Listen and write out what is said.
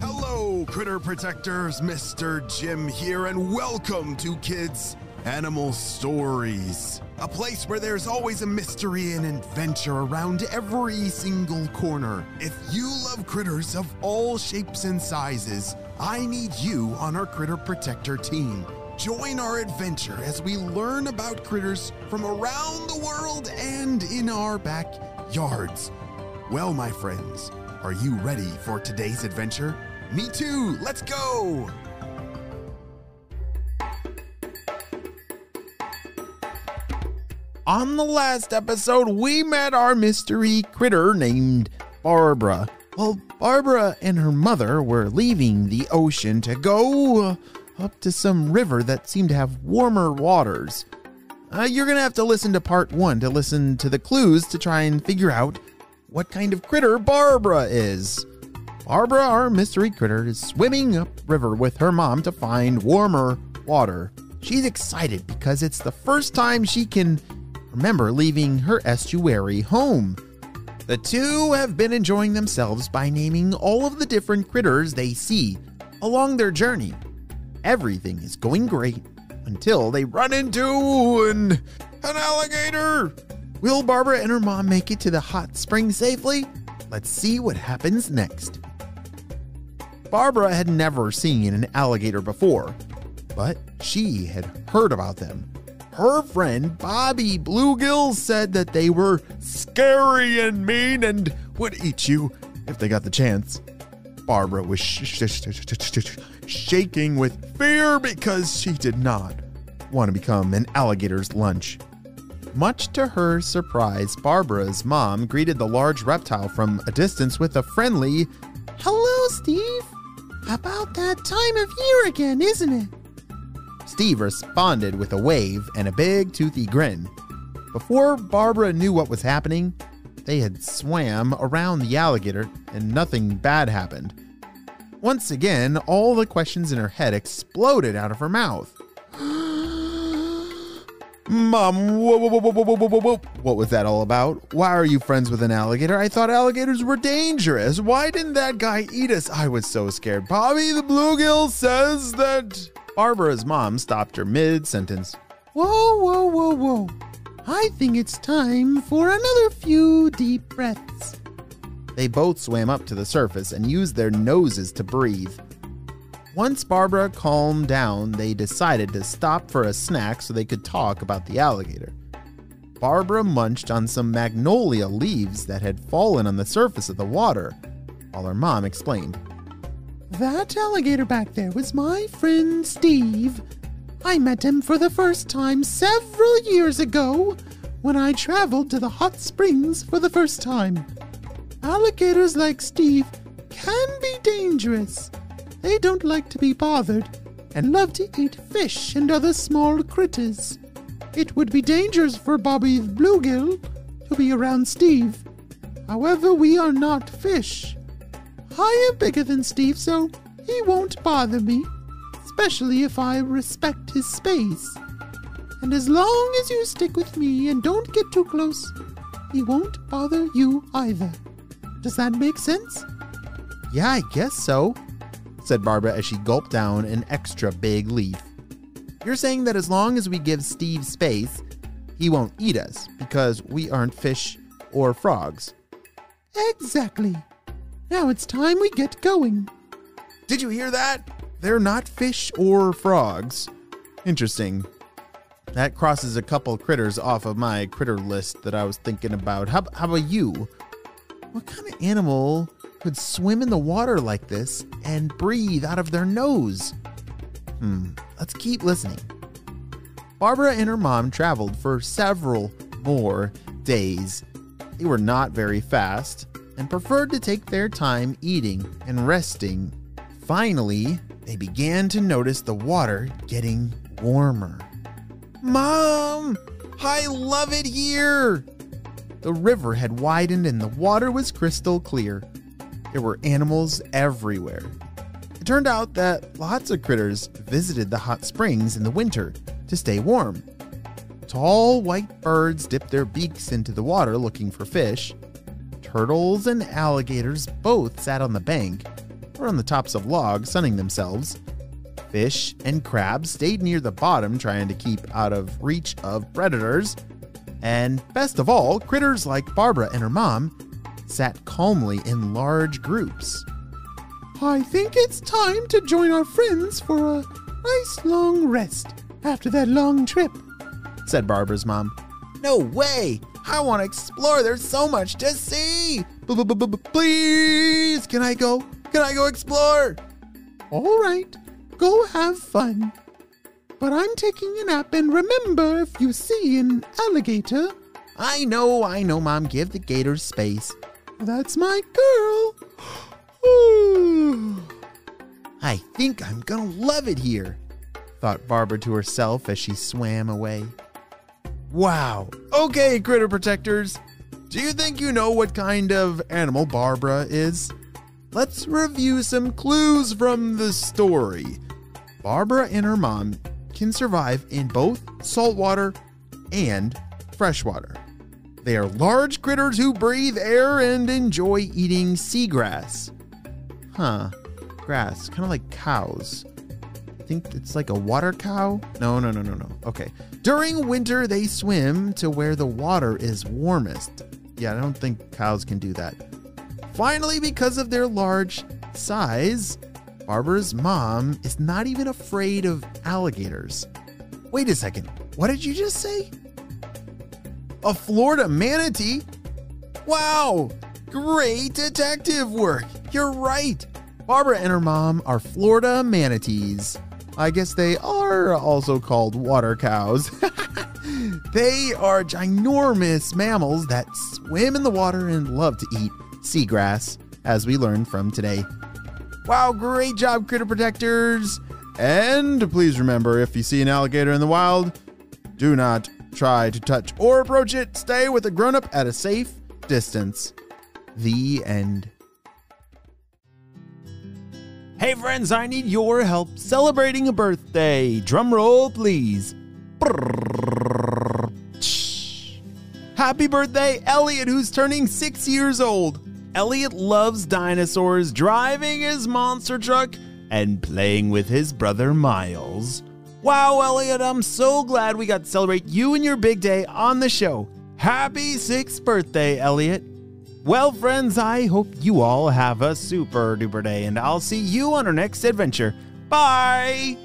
Hello, critter protectors. Mr. Jim here, and welcome to Kids Animal Stories, a place where there's always a mystery and adventure around every single corner. If you love critters of all shapes and sizes, I need you on our Critter Protector team. Join our adventure as we learn about critters from around the world and in our backyards. Well, my friends, are you ready for today's adventure? Me too, let's go! On the last episode, we met our mystery critter named Barbara. Well, Barbara and her mother were leaving the ocean to go up to some river that seemed to have warmer waters. You're going to have to listen to part 1 to listen to the clues to try and figure out what kind of critter Barbara is. Barbara, our mystery critter, is swimming upriver with her mom to find warmer water. She's excited because it's the first time she can remember leaving her estuary home. The two have been enjoying themselves by naming all of the different critters they see along their journey. Everything is going great until they run into an alligator. Will Barbara and her mom make it to the hot spring safely? Let's see what happens next. Barbara had never seen an alligator before, but she had heard about them. Her friend Bobby Bluegill said that they were scary and mean and would eat you if they got the chance. Barbara was shaking with fear because she did not want to become an alligator's lunch. Much to her surprise, Barbara's mom greeted the large reptile from a distance with a friendly, "Hello, Steve. About that time of year again, isn't it?" Steve responded with a wave and a big toothy grin. Before Barbara knew what was happening, they had swam around the alligator and nothing bad happened. Once again, all the questions in her head exploded out of her mouth. Mom, what was that all about? Why are you friends with an alligator? I thought alligators were dangerous. Why didn't that guy eat us? I was so scared. Bobby the Bluegill says that... Barbara's mom stopped her mid-sentence. Whoa. I think it's time for another few deep breaths. They both swam up to the surface and used their noses to breathe. Once Barbara calmed down, they decided to stop for a snack so they could talk about the alligator. Barbara munched on some magnolia leaves that had fallen on the surface of the water, while her mom explained. That alligator back there was my friend Steve. I met him for the first time several years ago when I traveled to the hot springs for the first time. Alligators like Steve can be dangerous. They don't like to be bothered and love to eat fish and other small critters. It would be dangerous for Bobby Bluegill to be around Steve. However, we are not fish. I am bigger than Steve, so he won't bother me, especially if I respect his space. And as long as you stick with me and don't get too close, he won't bother you either. Does that make sense? Yeah, I guess so, said Barbara as she gulped down an extra big leaf. You're saying that as long as we give Steve space, he won't eat us because we aren't fish or frogs. Exactly. Now it's time we get going. Did you hear that? They're not fish or frogs. Interesting. That crosses a couple critters off of my critter list that I was thinking about. How about you? What kind of animal could swim in the water like this and breathe out of their nose? Let's keep listening. Barbara and her mom traveled for several more days. They were not very fast and preferred to take their time eating and resting. Finally, they began to notice the water getting warmer. Mom, I love it here. The river had widened and the water was crystal clear. There were animals everywhere. It turned out that lots of critters visited the hot springs in the winter to stay warm. Tall white birds dipped their beaks into the water looking for fish. Turtles and alligators both sat on the bank or on the tops of logs sunning themselves. Fish and crabs stayed near the bottom trying to keep out of reach of predators. And best of all, critters like Barbara and her mom sat calmly in large groups. I think it's time to join our friends for a nice long rest after that long trip, said Barbara's mom. No way! I want to explore. There's so much to see. Please, can I go? Can I go explore? All right, go have fun. But I'm taking a nap, and remember, if you see an alligator... I know, Mom. Give the gators space. That's my girl. I think I'm gonna love it here, thought Barbara to herself as she swam away. Wow. Okay, critter protectors. Do you think you know what kind of animal Barbara is? Let's review some clues from the story. Barbara and her mom can survive in both saltwater and freshwater. They are large critters who breathe air and enjoy eating seagrass. Grass, kind of like cows. I think it's like a water cow? No. Okay. During winter, they swim to where the water is warmest. Yeah, I don't think cows can do that. Finally, because of their large size, Barbara's mom is not even afraid of alligators. Wait a second. What did you just say? A Florida manatee? Wow! Great detective work. You're right. Barbara and her mom are Florida manatees. I guess they are also called water cows. They are ginormous mammals that swim in the water and love to eat seagrass, as we learned from today. Wow, great job, critter protectors. And please remember, if you see an alligator in the wild, do not try to touch or approach it. Stay with a grown-up at a safe distance. The end. Hey friends, I need your help celebrating a birthday. Drum roll, please. Happy birthday, Elliot, who's turning 6 years old. Elliot loves dinosaurs, driving his monster truck, and playing with his brother Miles. Wow, Elliot, I'm so glad we got to celebrate you and your big day on the show. Happy 6th birthday, Elliot. Well, friends, I hope you all have a super duper day, and I'll see you on our next adventure. Bye!